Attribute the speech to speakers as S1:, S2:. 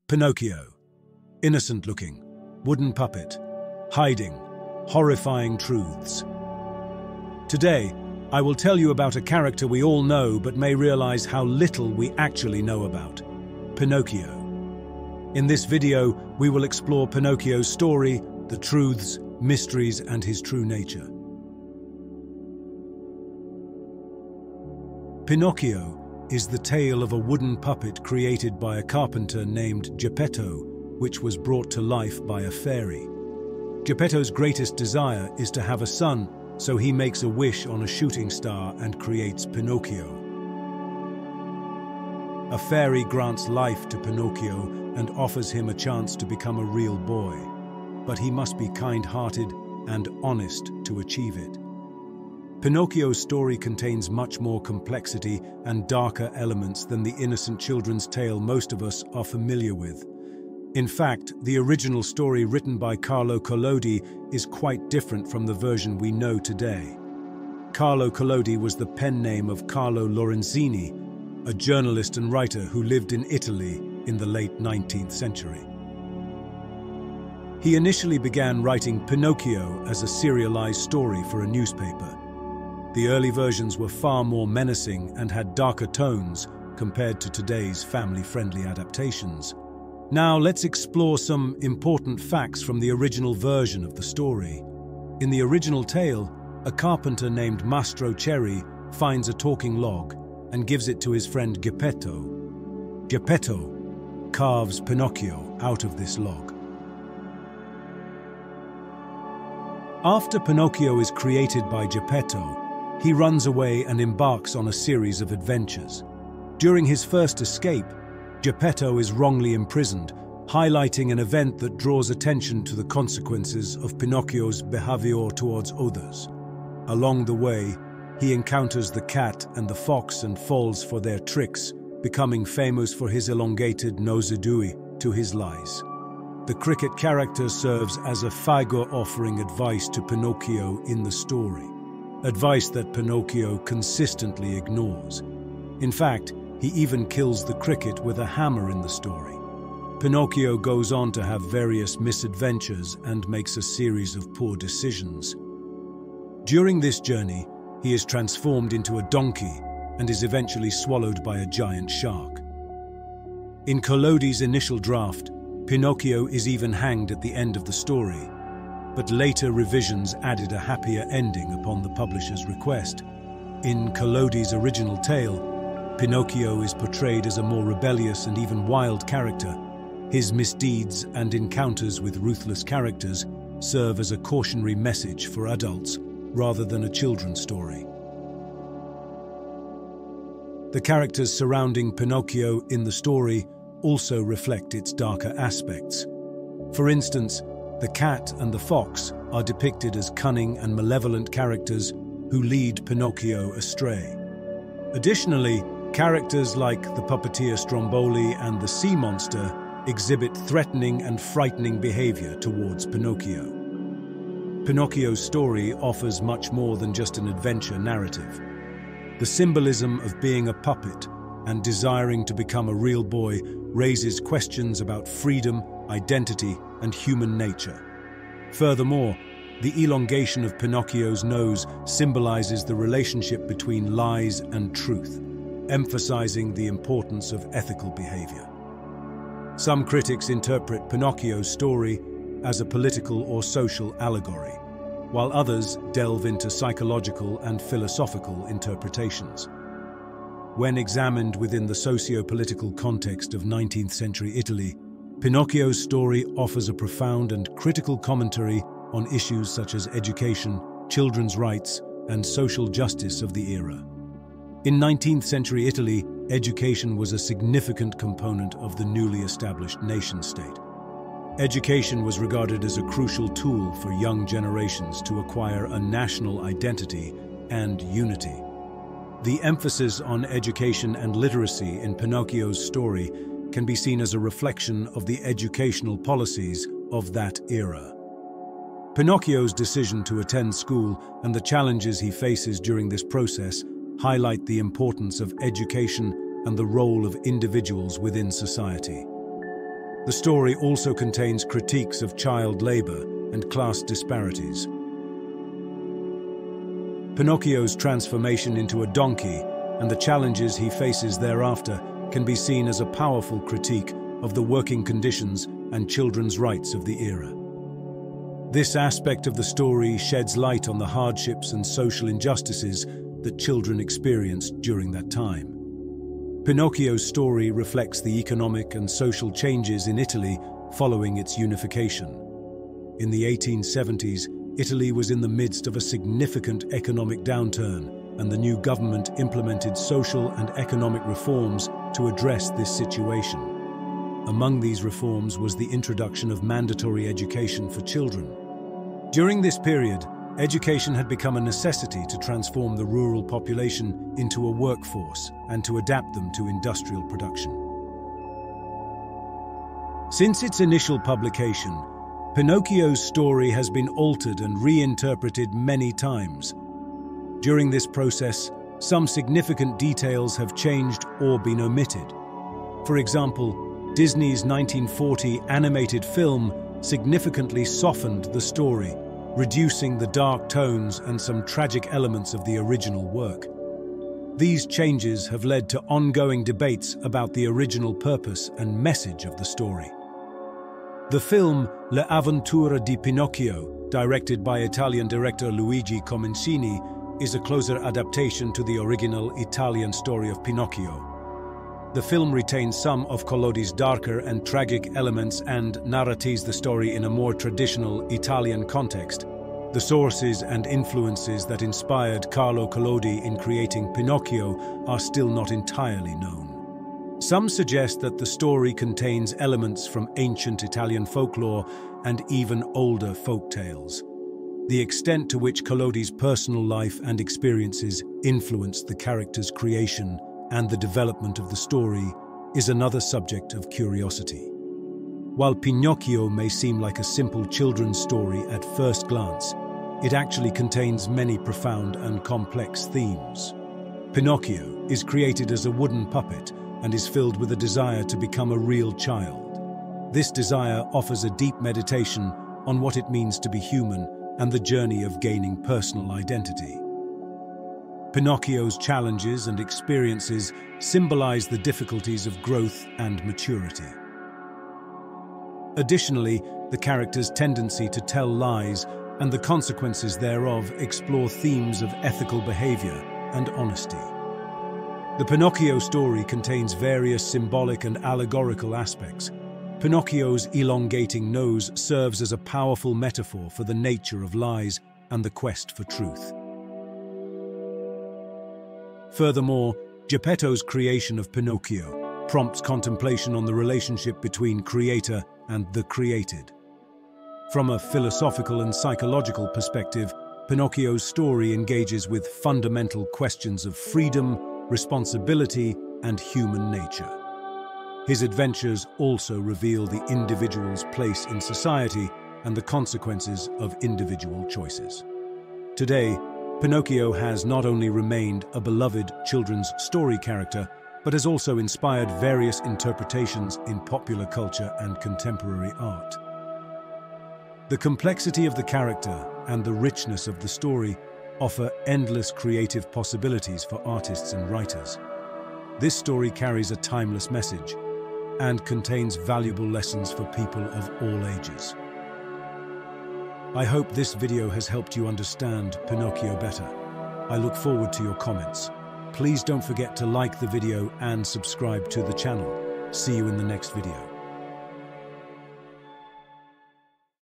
S1: Pinocchio. Innocent-looking, wooden puppet, hiding, horrifying truths. Today, I will tell you about a character we all know but may realize how little we actually know about: Pinocchio. In this video, we will explore Pinocchio's story, the truths, mysteries, and his true nature. Pinocchio is the tale of a wooden puppet created by a carpenter named Geppetto, which was brought to life by a fairy. Geppetto's greatest desire is to have a son, so he makes a wish on a shooting star and creates Pinocchio. A fairy grants life to Pinocchio and offers him a chance to become a real boy, but he must be kind-hearted and honest to achieve it. Pinocchio's story contains much more complexity and darker elements than the innocent children's tale most of us are familiar with. In fact, the original story written by Carlo Collodi is quite different from the version we know today. Carlo Collodi was the pen name of Carlo Lorenzini, a journalist and writer who lived in Italy in the late 19th century. He initially began writing Pinocchio as a serialized story for a newspaper. The early versions were far more menacing and had darker tones compared to today's family-friendly adaptations. Now let's explore some important facts from the original version of the story. In the original tale, a carpenter named Mastro Cherry finds a talking log and gives it to his friend Geppetto. Geppetto carves Pinocchio out of this log. After Pinocchio is created by Geppetto, he runs away and embarks on a series of adventures. During his first escape, Geppetto is wrongly imprisoned, highlighting an event that draws attention to the consequences of Pinocchio's behavior towards others. Along the way, he encounters the cat and the fox and falls for their tricks, becoming famous for his elongated nose-a-dewey to his lies. The cricket character serves as a figure offering advice to Pinocchio in the story. Advice that Pinocchio consistently ignores. In fact, he even kills the cricket with a hammer in the story. Pinocchio goes on to have various misadventures and makes a series of poor decisions. During this journey, he is transformed into a donkey and is eventually swallowed by a giant shark. In Collodi's initial draft, Pinocchio is even hanged at the end of the story, but later revisions added a happier ending upon the publisher's request. In Collodi's original tale, Pinocchio is portrayed as a more rebellious and even wild character. His misdeeds and encounters with ruthless characters serve as a cautionary message for adults rather than a children's story. The characters surrounding Pinocchio in the story also reflect its darker aspects. For instance, the cat and the fox are depicted as cunning and malevolent characters who lead Pinocchio astray. Additionally, characters like the puppeteer Stromboli and the sea monster exhibit threatening and frightening behavior towards Pinocchio. Pinocchio's story offers much more than just an adventure narrative. The symbolism of being a puppet and desiring to become a real boy raises questions about freedom, identity, and human nature. Furthermore, the elongation of Pinocchio's nose symbolizes the relationship between lies and truth, emphasizing the importance of ethical behavior. Some critics interpret Pinocchio's story as a political or social allegory, while others delve into psychological and philosophical interpretations. When examined within the socio-political context of 19th century Italy, Pinocchio's story offers a profound and critical commentary on issues such as education, children's rights, and social justice of the era. In 19th century Italy, education was a significant component of the newly established nation-state. Education was regarded as a crucial tool for young generations to acquire a national identity and unity. The emphasis on education and literacy in Pinocchio's story can be seen as a reflection of the educational policies of that era. Pinocchio's decision to attend school and the challenges he faces during this process highlight the importance of education and the role of individuals within society. The story also contains critiques of child labor and class disparities. Pinocchio's transformation into a donkey and the challenges he faces thereafter can be seen as a powerful critique of the working conditions and children's rights of the era. This aspect of the story sheds light on the hardships and social injustices that children experienced during that time. Pinocchio's story reflects the economic and social changes in Italy following its unification. In the 1870s, Italy was in the midst of a significant economic downturn, and the new government implemented social and economic reforms to address this situation. Among these reforms was the introduction of mandatory education for children. During this period, education had become a necessity to transform the rural population into a workforce and to adapt them to industrial production. Since its initial publication, Pinocchio's story has been altered and reinterpreted many times. During this process, some significant details have changed or been omitted. For example, Disney's 1940 animated film significantly softened the story, reducing the dark tones and some tragic elements of the original work. These changes have led to ongoing debates about the original purpose and message of the story. The film Le Avventure di Pinocchio, directed by Italian director Luigi Comencini, is a closer adaptation to the original Italian story of Pinocchio. The film retains some of Collodi's darker and tragic elements and narrates the story in a more traditional Italian context. The sources and influences that inspired Carlo Collodi in creating Pinocchio are still not entirely known. Some suggest that the story contains elements from ancient Italian folklore and even older folk tales. The extent to which Collodi's personal life and experiences influenced the character's creation and the development of the story is another subject of curiosity. While Pinocchio may seem like a simple children's story at first glance, it actually contains many profound and complex themes. Pinocchio is created as a wooden puppet and is filled with a desire to become a real child. This desire offers a deep meditation on what it means to be human and the journey of gaining personal identity. Pinocchio's challenges and experiences symbolize the difficulties of growth and maturity. Additionally, the character's tendency to tell lies and the consequences thereof explore themes of ethical behavior and honesty. The Pinocchio story contains various symbolic and allegorical aspects. Pinocchio's elongating nose serves as a powerful metaphor for the nature of lies and the quest for truth. Furthermore, Geppetto's creation of Pinocchio prompts contemplation on the relationship between creator and the created. From a philosophical and psychological perspective, Pinocchio's story engages with fundamental questions of freedom, responsibility, and human nature. His adventures also reveal the individual's place in society and the consequences of individual choices. Today, Pinocchio has not only remained a beloved children's story character, but has also inspired various interpretations in popular culture and contemporary art. The complexity of the character and the richness of the story offer endless creative possibilities for artists and writers. This story carries a timeless message and contains valuable lessons for people of all ages. I hope this video has helped you understand Pinocchio better. I look forward to your comments. Please don't forget to like the video and subscribe to the channel. See you in the next video.